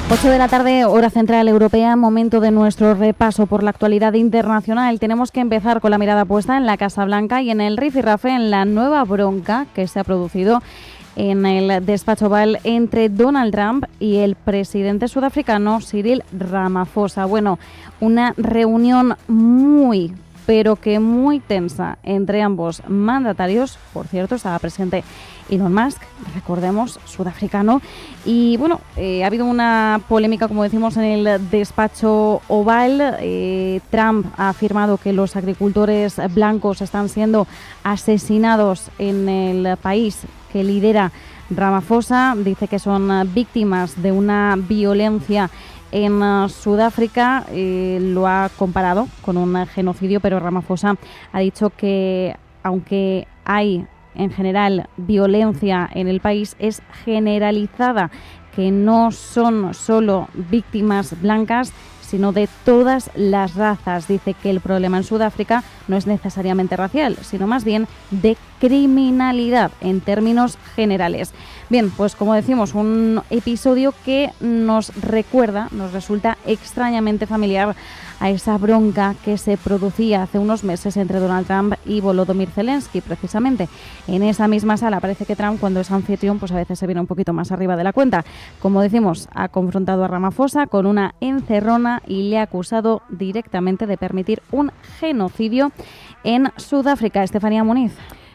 8 de la tarde, hora central europea, momento de nuestro repaso por la actualidad internacional. Tenemos que empezar con la mirada puesta en la Casa Blanca y en el rifirrafe, en la nueva bronca que se ha producido en el despacho Oval entre Donald Trump y el presidente sudafricano Cyril Ramaphosa. Bueno, una reunión muy tensa entre ambos mandatarios. Por cierto, estaba presente Elon Musk, recordemos, sudafricano. Y bueno, ha habido una polémica, como decimos, en el despacho Oval. Trump ha afirmado que los agricultores blancos están siendo asesinados en el país que lidera Ramaphosa. Dice que son víctimas de una violencia en Sudáfrica. Lo ha comparado con un genocidio, pero Ramaphosa ha dicho que aunque hay en general violencia en el país, es generalizada, que no son solo víctimas blancas, sino de todas las razas. Dice que el problema en Sudáfrica no es necesariamente racial, sino más bien de criminalidad en términos generales. Bien, pues como decimos, un episodio que nos resulta extrañamente familiar a esa bronca que se producía hace unos meses entre Donald Trump y Volodymyr Zelensky, precisamente. En esa misma sala parece que Trump, cuando es anfitrión, pues a veces se viene un poquito más arriba de la cuenta. Como decimos, ha confrontado a Ramaphosa con una encerrona y le ha acusado directamente de permitir un genocidio en Sudáfrica. Estefanía Muniz.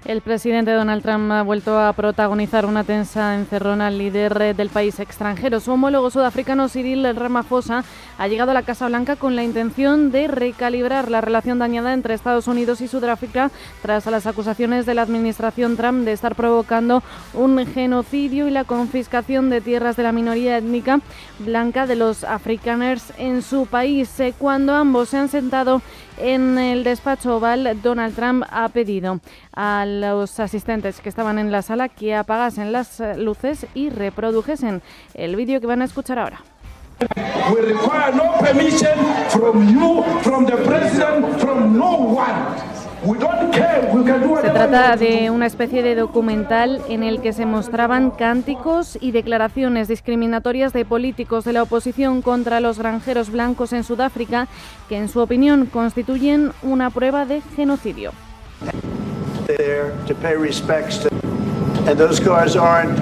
El presidente Donald Trump ha vuelto a protagonizar una tensa encerrona al líder del país extranjero. Su homólogo sudafricano Cyril Ramaphosa ha llegado a la Casa Blanca con la intención de recalibrar la relación dañada entre Estados Unidos y Sudáfrica tras las acusaciones de la administración Trump de estar provocando un genocidio y la confiscación de tierras de la minoría étnica blanca de los Afrikaners en su país. Cuando ambos se han sentado en el despacho Oval, Donald Trump ha pedido a los asistentes que estaban en la sala que apagasen las luces y reprodujesen el vídeo que van a escuchar ahora. We require no permission from you, from the president, from no one. We don't care. We can do whatever. Se trata de una especie de documental en el que se mostraban cánticos y declaraciones discriminatorias de políticos de la oposición contra los granjeros blancos en Sudáfrica, que en su opinión constituyen una prueba de genocidio. There to pay respects to, and those cars aren't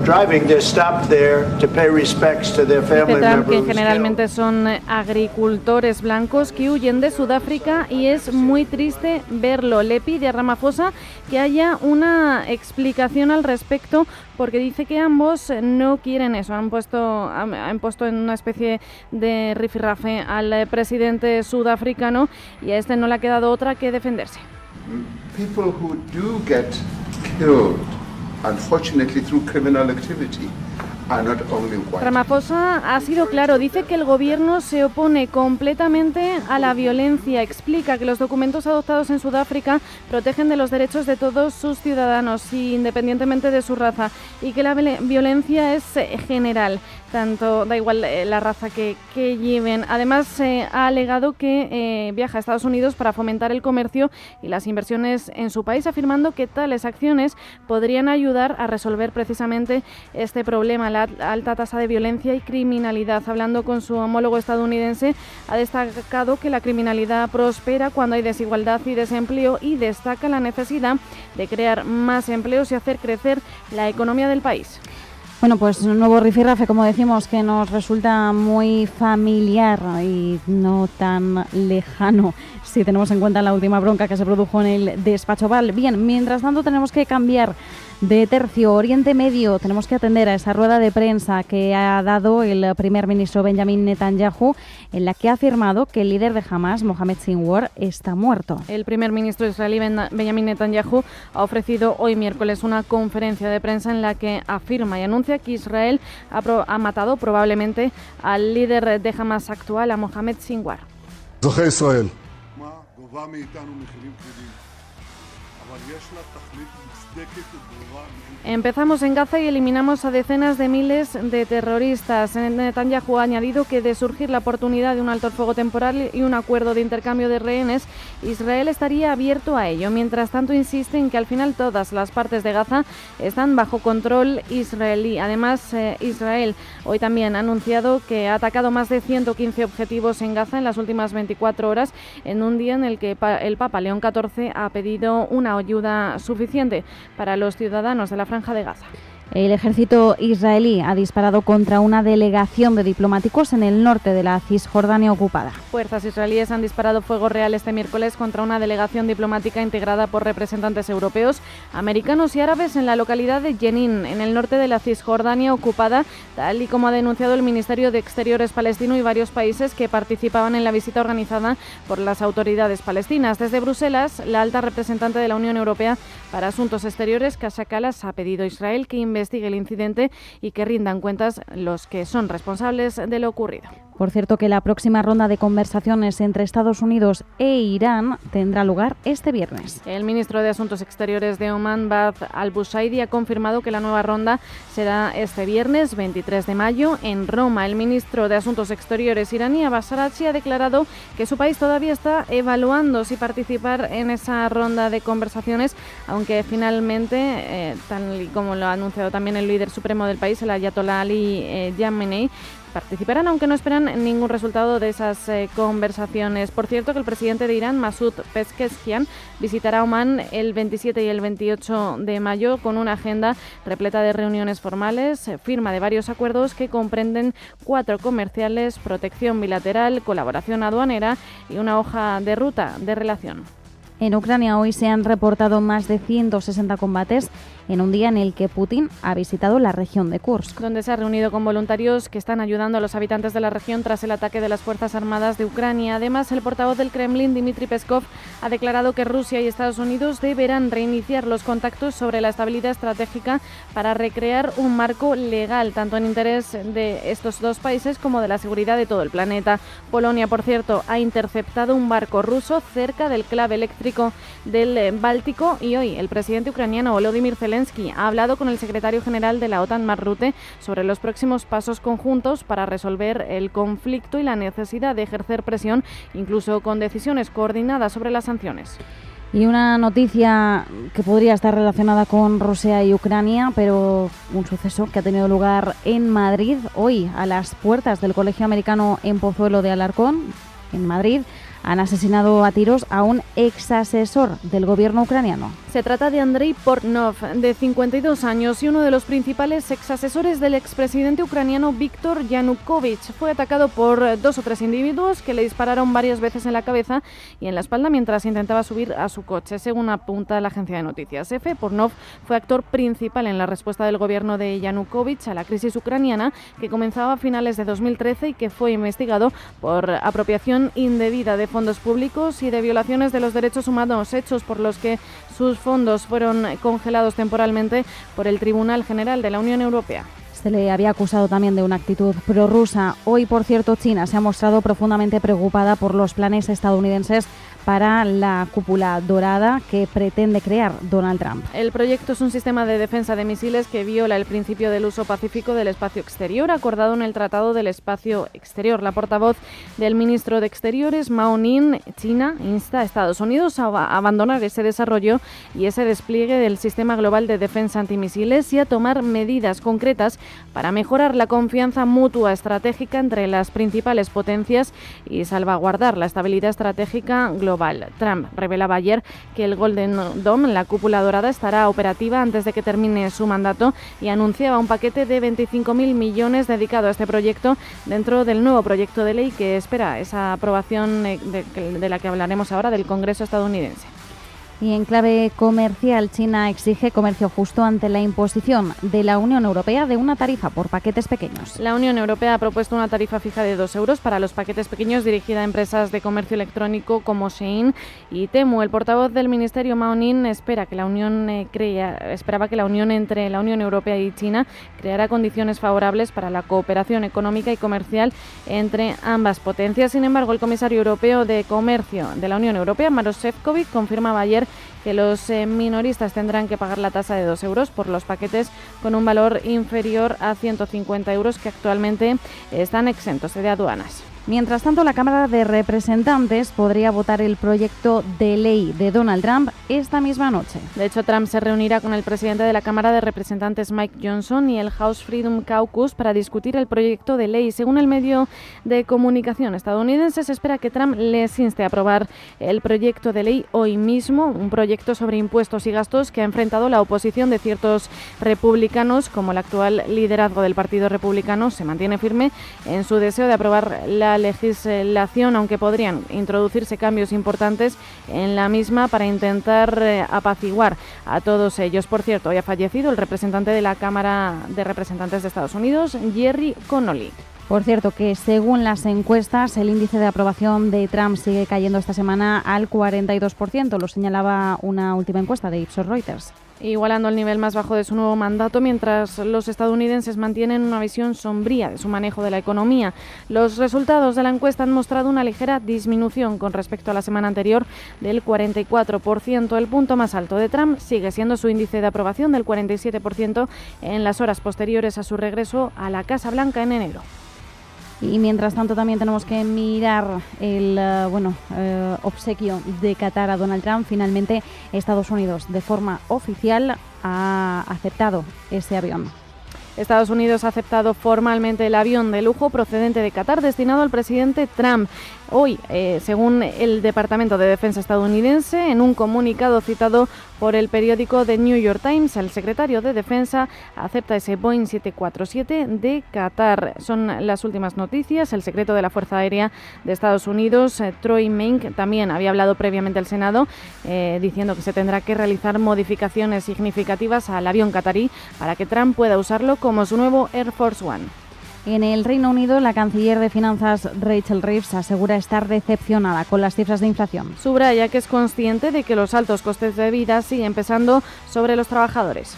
driving, they're stopped there to pay respects to their family members. Que generalmente son agricultores blancos que huyen de Sudáfrica y es muy triste verlo. Le pide a Ramaphosa que haya una explicación al respecto, porque dice que ambos no quieren eso. Han puesto en una especie de rifirrafe al presidente sudafricano y a este no le ha quedado otra que defenderse. People who do get killed, unfortunately through criminal activity, are not only white. Ramaphosa ha sido claro, dice que el gobierno se opone completamente a la violencia. Explica que los documentos adoptados en Sudáfrica protegen de los derechos de todos sus ciudadanos, independientemente de su raza, y que la violencia es general. Tanto da igual la raza que lleven. Además, ha alegado que viaja a Estados Unidos para fomentar el comercio y las inversiones en su país, afirmando que tales acciones podrían ayudar a resolver precisamente este problema, la alta tasa de violencia y criminalidad. Hablando con su homólogo estadounidense, ha destacado que la criminalidad prospera cuando hay desigualdad y desempleo, y destaca la necesidad de crear más empleos y hacer crecer la economía del país. Bueno, pues un nuevo rifirrafe, como decimos, que nos resulta muy familiar y no tan lejano si tenemos en cuenta la última bronca que se produjo en el despacho Oval. Bien, mientras tanto tenemos que cambiar de tercio. Oriente Medio, tenemos que atender a esa rueda de prensa que ha dado el primer ministro Benjamin Netanyahu, en la que ha afirmado que el líder de Hamas, Mohamed Sinwar, está muerto. El primer ministro israelí Benjamin Netanyahu ha ofrecido hoy miércoles una conferencia de prensa en la que afirma y anuncia que Israel ha matado probablemente al líder de Hamas actual, a Mohamed Sinwar. Empezamos en Gaza y eliminamos a decenas de miles de terroristas. Netanyahu ha añadido que de surgir la oportunidad de un alto el fuego temporal y un acuerdo de intercambio de rehenes, Israel estaría abierto a ello. Mientras tanto, insiste en que al final todas las partes de Gaza están bajo control israelí. Además, Israel hoy también ha anunciado que ha atacado más de 115 objetivos en Gaza en las últimas 24 horas, en un día en el que el Papa León XIV ha pedido una ayuda suficiente para los ciudadanos de la Franja de Gaza. El ejército israelí ha disparado contra una delegación de diplomáticos en el norte de la Cisjordania ocupada. Fuerzas israelíes han disparado fuego real este miércoles contra una delegación diplomática integrada por representantes europeos, americanos y árabes en la localidad de Jenin, en el norte de la Cisjordania ocupada, tal y como ha denunciado el Ministerio de Exteriores palestino y varios países que participaban en la visita organizada por las autoridades palestinas. Desde Bruselas, la alta representante de la Unión Europea para Asuntos Exteriores, Kaja Kallas, ha pedido a Israel que investigue el incidente y que rindan cuentas los que son responsables de lo ocurrido. Por cierto, que la próxima ronda de conversaciones entre Estados Unidos e Irán tendrá lugar este viernes. El ministro de Asuntos Exteriores de Omán, Bad al-Bushaidi, ha confirmado que la nueva ronda será este viernes 23 de mayo en Roma. El ministro de Asuntos Exteriores iraní, Abbas Araghchi, ha declarado que su país todavía está evaluando si participar en esa ronda de conversaciones, aunque finalmente, tal y como lo ha anunciado también el líder supremo del país, el ayatolá Ali Khamenei, participarán, aunque no esperan ningún resultado de esas conversaciones. Por cierto, que el presidente de Irán, Masoud Pezeshkian, visitará Omán el 27 y el 28 de mayo con una agenda repleta de reuniones formales, firma de varios acuerdos que comprenden 4 comerciales, protección bilateral, colaboración aduanera y una hoja de ruta de relación. En Ucrania hoy se han reportado más de 160 combates en un día en el que Putin ha visitado la región de Kursk, donde se ha reunido con voluntarios que están ayudando a los habitantes de la región tras el ataque de las Fuerzas Armadas de Ucrania. Además, el portavoz del Kremlin, Dmitry Peskov, ha declarado que Rusia y Estados Unidos deberán reiniciar los contactos sobre la estabilidad estratégica para recrear un marco legal, tanto en interés de estos dos países como de la seguridad de todo el planeta. Polonia, por cierto, ha interceptado un barco ruso cerca del clave eléctrico del Báltico y hoy el presidente ucraniano Volodymyr Zelensky ha hablado con el secretario general de la OTAN, Mark Rutte, sobre los próximos pasos conjuntos para resolver el conflicto y la necesidad de ejercer presión, incluso con decisiones coordinadas sobre las sanciones. Y una noticia que podría estar relacionada con Rusia y Ucrania, pero un suceso que ha tenido lugar en Madrid hoy, a las puertas del Colegio Americano en Pozuelo de Alarcón, en Madrid. Han asesinado a tiros a un exasesor del gobierno ucraniano. Se trata de Andrei Portnov, de 52 años y uno de los principales exasesores del expresidente ucraniano Víktor Yanukovych. Fue atacado por 2 o 3 individuos que le dispararon varias veces en la cabeza y en la espalda mientras intentaba subir a su coche, según apunta la agencia de noticias EFE. Portnov fue actor principal en la respuesta del gobierno de Yanukovych a la crisis ucraniana, que comenzaba a finales de 2013 y que fue investigado por apropiación indebida de fondos públicos y de violaciones de los derechos humanos, hechos por los que sus fondos fueron congelados temporalmente por el Tribunal General de la Unión Europea. Se le había acusado también de una actitud prorrusa. Hoy, por cierto, China se ha mostrado profundamente preocupada por los planes estadounidenses para la cúpula dorada que pretende crear Donald Trump. El proyecto es un sistema de defensa de misiles que viola el principio del uso pacífico del espacio exterior, acordado en el Tratado del Espacio Exterior. La portavoz del ministro de Exteriores, Mao Ning, China, insta a Estados Unidos a abandonar ese desarrollo y ese despliegue del sistema global de defensa antimisiles y a tomar medidas concretas para mejorar la confianza mutua estratégica entre las principales potencias y salvaguardar la estabilidad estratégica global. Trump revelaba ayer que el Golden Dome, la cúpula dorada, estará operativa antes de que termine su mandato y anunciaba un paquete de 25.000 millones dedicado a este proyecto dentro del nuevo proyecto de ley que espera esa aprobación de la que hablaremos ahora del Congreso estadounidense. Y en clave comercial, China exige comercio justo ante la imposición de la Unión Europea de una tarifa por paquetes pequeños. La Unión Europea ha propuesto una tarifa fija de 2 euros para los paquetes pequeños dirigida a empresas de comercio electrónico como Shein y Temu. El portavoz del Ministerio, Mao Ning, esperaba que la unión entre la Unión Europea y China creara condiciones favorables para la cooperación económica y comercial entre ambas potencias. Sin embargo, el comisario europeo de Comercio de la Unión Europea, Maroš Šefčovič, confirmaba ayer que los minoristas tendrán que pagar la tasa de 2 euros por los paquetes con un valor inferior a 150 euros que actualmente están exentos de aduanas. Mientras tanto, la Cámara de Representantes podría votar el proyecto de ley de Donald Trump esta misma noche. De hecho, Trump se reunirá con el presidente de la Cámara de Representantes, Mike Johnson, y el House Freedom Caucus para discutir el proyecto de ley. Según el medio de comunicación estadounidense, se espera que Trump les inste a aprobar el proyecto de ley hoy mismo, un proyecto sobre impuestos y gastos que ha enfrentado la oposición de ciertos republicanos, como el actual liderazgo del Partido Republicano se mantiene firme en su deseo de aprobar la legislación, aunque podrían introducirse cambios importantes en la misma para intentar apaciguar a todos ellos. Por cierto, hoy ha fallecido el representante de la Cámara de Representantes de Estados Unidos, Jerry Connolly. Por cierto, que según las encuestas, el índice de aprobación de Trump sigue cayendo esta semana al 42%, lo señalaba una última encuesta de Ipsos Reuters. Igualando el nivel más bajo de su nuevo mandato, mientras los estadounidenses mantienen una visión sombría de su manejo de la economía. Los resultados de la encuesta han mostrado una ligera disminución con respecto a la semana anterior del 44%. El punto más alto de Trump sigue siendo su índice de aprobación del 47% en las horas posteriores a su regreso a la Casa Blanca en enero. Y mientras tanto también tenemos que mirar el obsequio de Qatar a Donald Trump. Finalmente Estados Unidos de forma oficial ha aceptado ese avión. Estados Unidos ha aceptado formalmente el avión de lujo procedente de Qatar destinado al presidente Trump. Hoy, según el Departamento de Defensa estadounidense, en un comunicado citado por el periódico The New York Times, el secretario de Defensa acepta ese Boeing 747 de Qatar. Son las últimas noticias. El secretario de la Fuerza Aérea de Estados Unidos, Troy Mink, también había hablado previamente al Senado diciendo que se tendrá que realizar modificaciones significativas al avión qatarí para que Trump pueda usarlo como su nuevo Air Force One. En el Reino Unido, la canciller de Finanzas Rachel Reeves asegura estar decepcionada con las cifras de inflación. Subraya que es consciente de que los altos costes de vida siguen pesando sobre los trabajadores.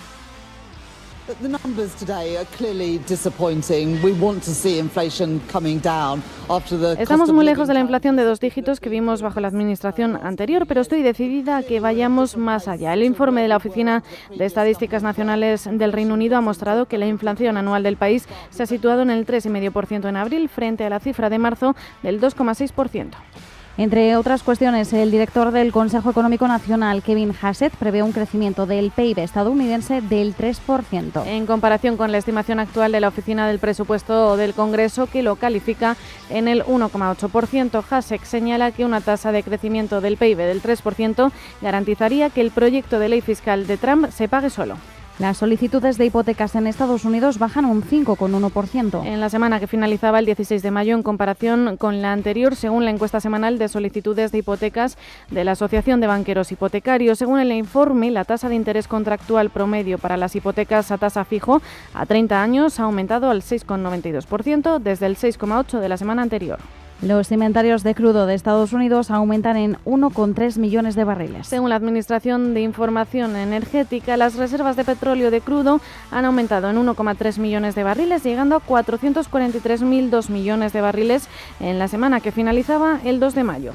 The numbers today are clearly disappointing. We want to see inflation coming down after the Estamos muy lejos de la inflación de 2 dígitos que vimos bajo la administración anterior, pero estoy decidida a que vayamos más allá. El informe de la Oficina de Estadísticas Nacionales del Reino Unido ha mostrado que la inflación anual del país se ha situado en el 3,5% en abril frente a la cifra de marzo del 2,6%. Entre otras cuestiones, el director del Consejo Económico Nacional, Kevin Hassett, prevé un crecimiento del PIB estadounidense del 3%. En comparación con la estimación actual de la Oficina del Presupuesto del Congreso, que lo califica en el 1,8%, Hassett señala que una tasa de crecimiento del PIB del 3% garantizaría que el proyecto de ley fiscal de Trump se pague solo. Las solicitudes de hipotecas en Estados Unidos bajan un 5,1%. En la semana que finalizaba el 16 de mayo, en comparación con la anterior, según la encuesta semanal de solicitudes de hipotecas de la Asociación de Banqueros Hipotecarios. Según el informe, la tasa de interés contractual promedio para las hipotecas a tasa fijo a 30 años ha aumentado al 6,92% desde el 6,8% de la semana anterior. Los inventarios de crudo de Estados Unidos aumentan en 1,3 millones de barriles. Según la Administración de Información Energética, las reservas de petróleo de crudo han aumentado en 1,3 millones de barriles, llegando a 443.002 millones de barriles en la semana que finalizaba el 2 de mayo.